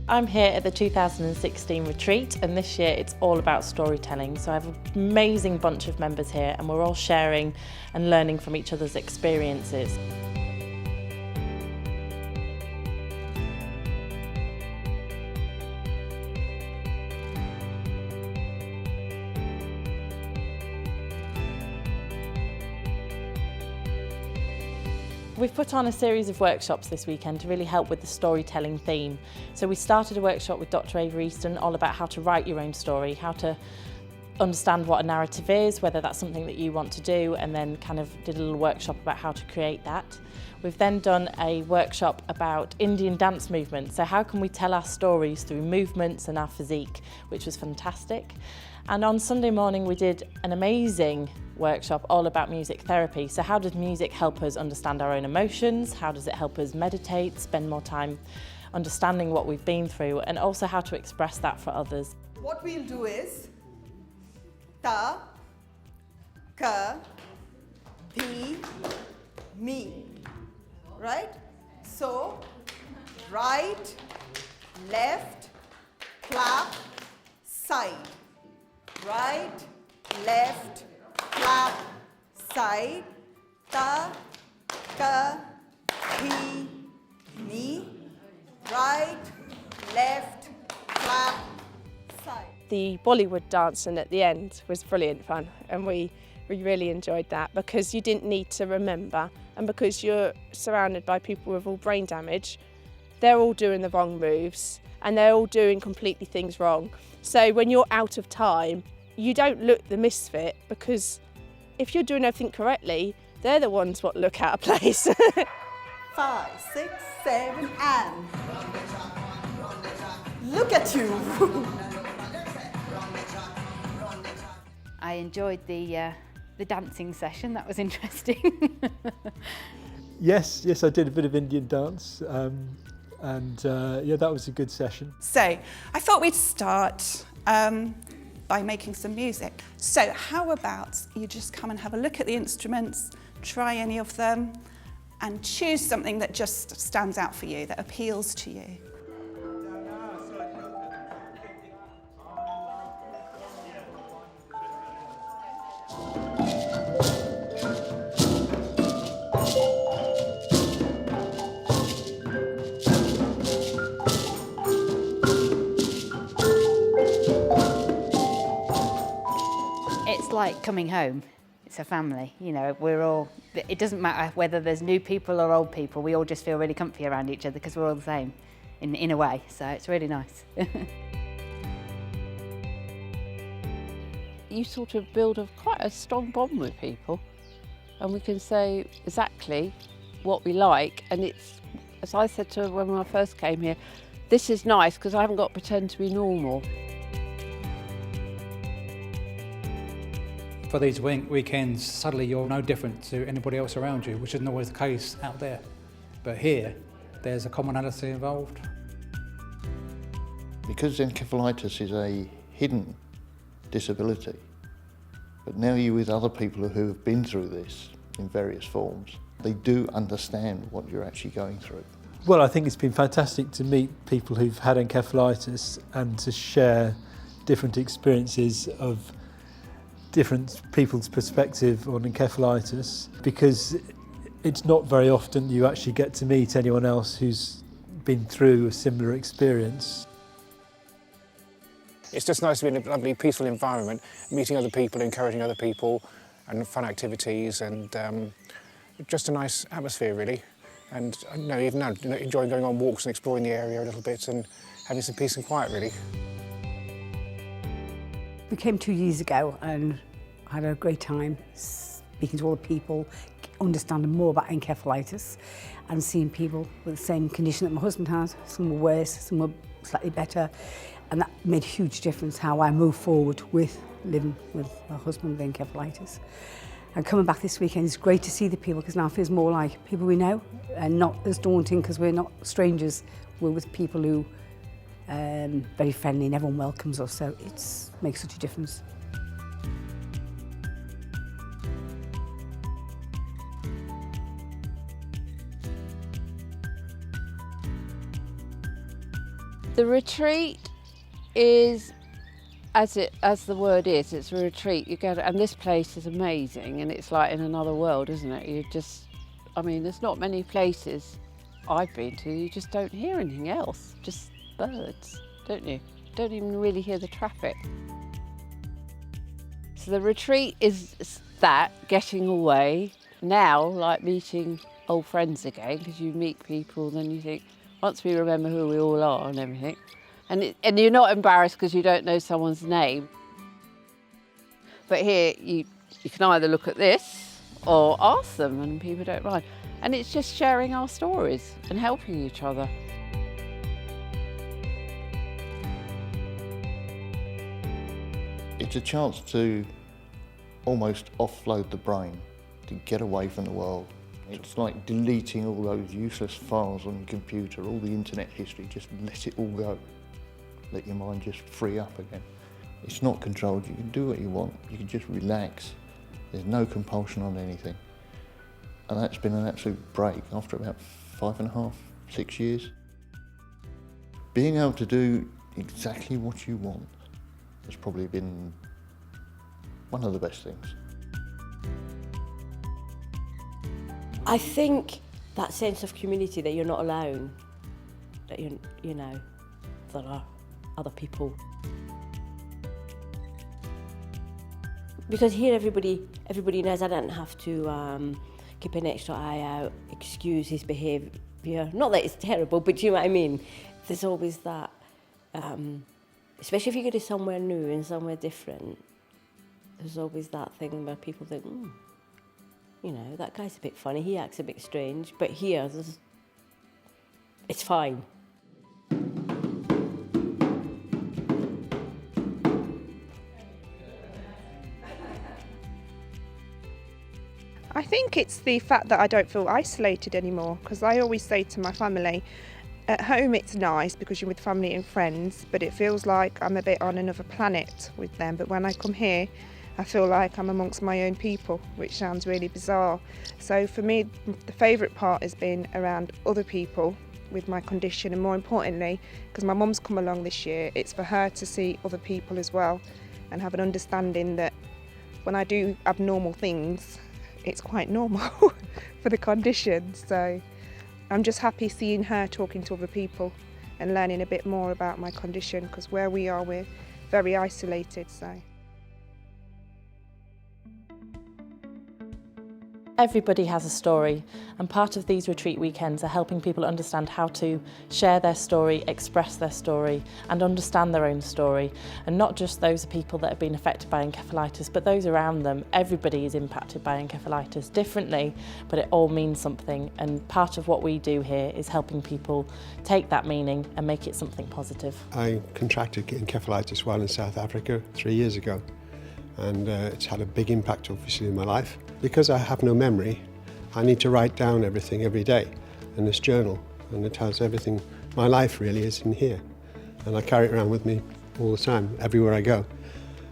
I'm here at the 2016 retreat, and this year it's all about storytelling. So I have an amazing bunch of members here and we're all sharing and learning from each other's experiences. We've put on a series of workshops this weekend to really help with the storytelling theme. So we started a workshop with Dr. Avery Easton all about how to write your own story, how to understand what a narrative is, whether that's something that you want to do, and then kind of did a little workshop about how to create that. We've then done a workshop about Indian dance movements. So how can we tell our stories through movements and our physique, which was fantastic. And on Sunday morning we did an amazing workshop all about music therapy. So how does music help us understand our own emotions? How does it help us meditate, spend more time understanding what we've been through, and also how to express that for others? What we'll do is ta, ka, pi, mi, right? So right, left, clap, side. Right, left, clap, side, ta, ka, pi, mi, right, left, clap, side. The Bollywood dancing at the end was brilliant fun, and we really enjoyed that because you didn't need to remember, and because you're surrounded by people with all brain damage, they're all doing the wrong moves and they're all doing completely things wrong. So when you're out of time, you don't look the misfit, because if you're doing everything correctly, they're the ones what look out of place. 5, 6, 7, and look at you. I enjoyed the dancing session. That was interesting. Yes, I did a bit of Indian dance, and yeah, that was a good session. So I thought we'd start by making some music. So how about you just come and have a look at the instruments, try any of them, and choose something that just stands out for you, that appeals to you. It's like coming home. It's a family, you know, we're all, it doesn't matter whether there's new people or old people, we all just feel really comfy around each other because we're all the same in a way, so it's really nice. You sort of build quite a strong bond with people, and we can say exactly what we like, and it's, as I said to her when I first came here, this is nice because I haven't got to pretend to be normal. For these weekends, suddenly you're no different to anybody else around you, which isn't always the case out there. But here, there's a commonality involved. Because encephalitis is a hidden disability, but now you're with other people who have been through this in various forms, they do understand what you're actually going through. Well, I think it's been fantastic to meet people who've had encephalitis and to share different experiences of different people's perspective on encephalitis, because it's not very often you actually get to meet anyone else who's been through a similar experience. It's just nice to be in a lovely, peaceful environment, meeting other people, encouraging other people, and fun activities, and just a nice atmosphere, really. And even now, enjoying going on walks and exploring the area a little bit and having some peace and quiet, really. We came 2 years ago and had a great time speaking to all the people, understanding more about encephalitis and seeing people with the same condition that my husband had. Some were worse, some were slightly better, and that made a huge difference how I moved forward with living with my husband with encephalitis. And coming back this weekend, it's great to see the people, because now it feels more like people we know and not as daunting because we're not strangers. We're with people who very friendly and everyone welcomes us, so it makes such a difference. The retreat is, as the word is, it's a retreat. You go to, and this place is amazing, and it's like in another world, isn't it? You just, I mean, there's not many places I've been to, you just don't hear anything else, just birds, don't you? Don't even really hear the traffic. So the retreat is that, getting away. Now, like meeting old friends again, because you meet people, then you think, once we remember who we all are and everything, and you're not embarrassed because you don't know someone's name. But here, you can either look at this or ask them, and people don't mind. And it's just sharing our stories and helping each other. It's a chance to almost offload the brain, to get away from the world. It's like deleting all those useless files on your computer, all the internet history, just let it all go. Let your mind just free up again. It's not controlled, you can do what you want, you can just relax. There's no compulsion on anything. And that's been an absolute break after about 5.5, 6 years. Being able to do exactly what you want has probably been one of the best things. I think that sense of community, that you're not alone, that you know, there are other people. Because here everybody knows I don't have to keep an extra eye out, excuse his behaviour. Not that it's terrible, but do you know what I mean? There's always that, especially if you go to somewhere new and somewhere different, there's always that thing where people think, you know, that guy's a bit funny, he acts a bit strange, but here, it's fine. I think it's the fact that I don't feel isolated anymore, because I always say to my family, at home it's nice because you're with family and friends, but it feels like I'm a bit on another planet with them. But when I come here, I feel like I'm amongst my own people, which sounds really bizarre. So for me, the favourite part has been around other people with my condition, and more importantly, because my mum's come along this year, it's for her to see other people as well and have an understanding that when I do abnormal things, it's quite normal for the condition. So I'm just happy seeing her talking to other people and learning a bit more about my condition, because where we are, we're very isolated. So. Everybody has a story, and part of these retreat weekends are helping people understand how to share their story, express their story, and understand their own story. And not just those people that have been affected by encephalitis, but those around them. Everybody is impacted by encephalitis differently, but it all means something. And part of what we do here is helping people take that meaning and make it something positive. I contracted encephalitis while in South Africa 3 years ago, and it's had a big impact obviously in my life. Because I have no memory, I need to write down everything every day in this journal, and it has everything. My life really is in here, and I carry it around with me all the time, everywhere I go.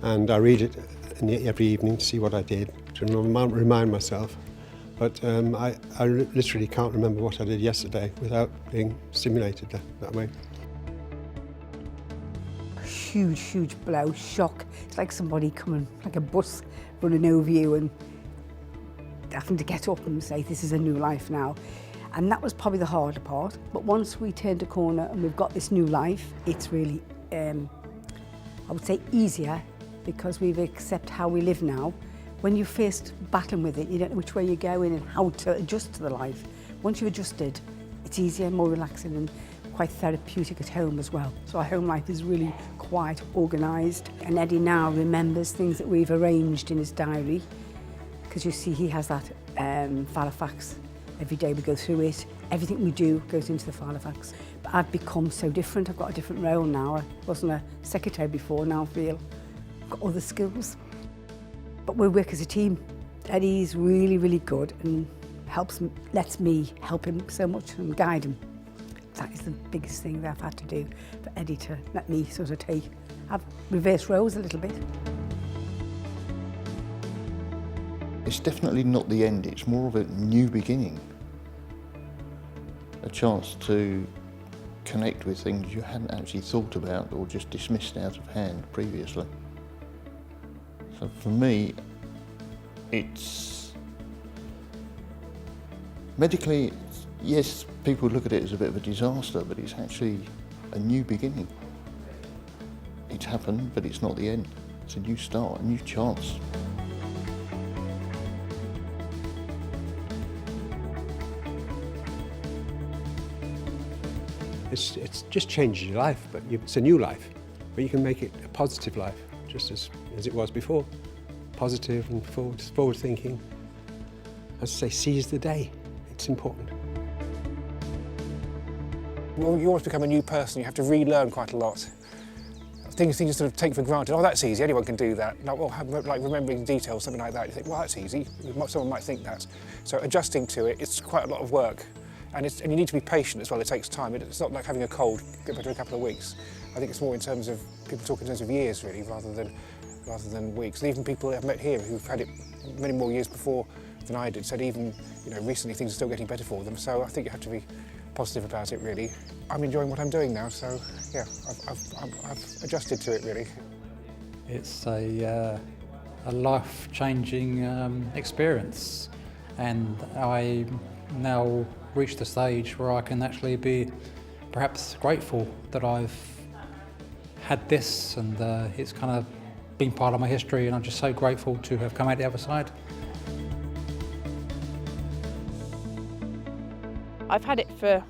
And I read it every evening to see what I did, to remind myself. But I literally can't remember what I did yesterday without being stimulated that way. Huge blow, shock. It's like somebody coming, like a bus running over you and having to get up and say, this is a new life now. And that was probably the harder part. But once we turned a corner and we've got this new life, it's really, I would say, easier, because we've accepted how we live now. When you're first battling with it, you don't know which way you're going and how to adjust to the life. Once you've adjusted, it's easier, more relaxing, and quite therapeutic at home as well. So our home life is really quite organised. And Eddie now remembers things that we've arranged in his diary, because you see he has that Falifax. Every day we go through it. Everything we do goes into the Falifax. But I've become so different. I've got a different role now. I wasn't a secretary before, now I feel I've got other skills. But we work as a team. Eddie's really good and lets me help him so much and guide him. That is the biggest thing that I've had to do, for Eddie to let me sort of have reverse roles a little bit. It's definitely not the end, it's more of a new beginning. A chance to connect with things you hadn't actually thought about or just dismissed out of hand previously. So for me, it's medically, yes, people look at it as a bit of a disaster, but it's actually a new beginning. It's happened, but it's not the end. It's a new start, a new chance. It's just changes your life, but it's a new life. But you can make it a positive life, just as it was before. Positive and forward thinking. As I say, seize the day. It's important. Well, you always become a new person. You have to relearn quite a lot. Things you sort of take for granted. Oh, that's easy. Anyone can do that. Like remembering details, something like that. You think, well, that's easy. Someone might think that. So adjusting to it, it's quite a lot of work. And you need to be patient as well. It takes time. It's not like having a cold, get better in a couple of weeks. I think it's more in terms of, people talk in terms of years really, rather than weeks. And even people I've met here who've had it many more years before than I did said even, recently things are still getting better for them. So I think you have to be positive about it really. I'm enjoying what I'm doing now, so yeah, I've adjusted to it really. It's a life-changing experience, and I now reached the stage where I can actually be perhaps grateful that I've had this, and it's kind of been part of my history, and I'm just so grateful to have come out the other side. I've had it for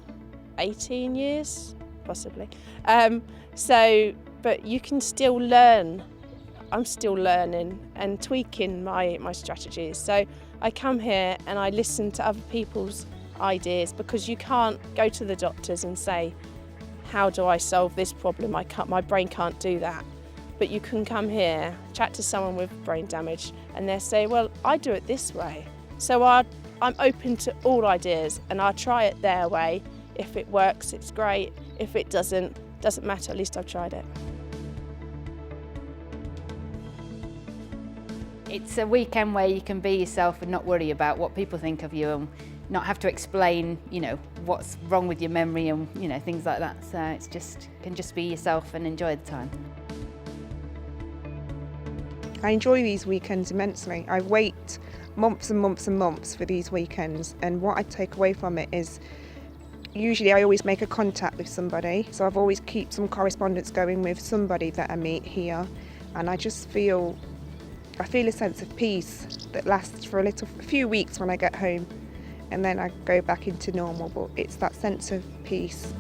18 years, possibly. But you can still learn. I'm still learning and tweaking my strategies. So I come here and I listen to other people's ideas, because you can't go to the doctors and say, how do I solve this problem? My brain can't do that. But you can come here, chat to someone with brain damage, and they'll say, well, I do it this way. So I'm open to all ideas, and I'll try it their way. If it works, it's great. If it doesn't matter, at least I've tried it. It's a weekend where you can be yourself and not worry about what people think of you, and not have to explain, what's wrong with your memory and, things like that. So it's can just be yourself and enjoy the time. I enjoy these weekends immensely. I wait months and months and months for these weekends, and what I take away from it is usually I always make a contact with somebody, so I've always keep some correspondence going with somebody that I meet here, and I just feel a sense of peace that lasts for a few weeks when I get home, and then I go back into normal, but it's that sense of peace.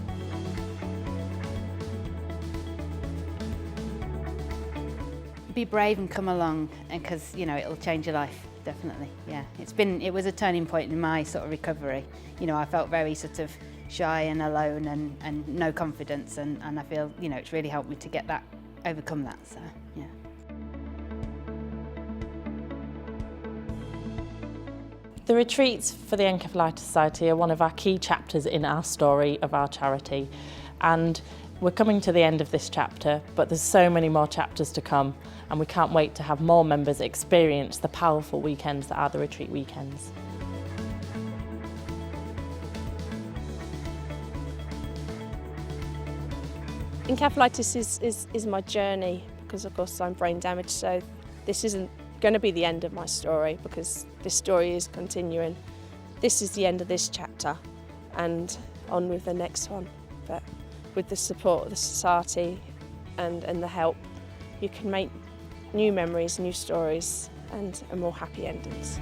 Be brave and come along, and because it'll change your life, definitely. Yeah, it was a turning point in my sort of recovery. I felt very sort of shy and alone and no confidence, and I feel it's really helped me to overcome that. So yeah. The retreats for the Encephalitis Society are one of our key chapters in our story of our charity, and we're coming to the end of this chapter, but there's so many more chapters to come, and we can't wait to have more members experience the powerful weekends that are the retreat weekends. Encephalitis is my journey, because of course I'm brain damaged, so this isn't going to be the end of my story, because this story is continuing. This is the end of this chapter, and on with the next one. But with the support of the society and the help, you can make new memories, new stories, and more happy endings.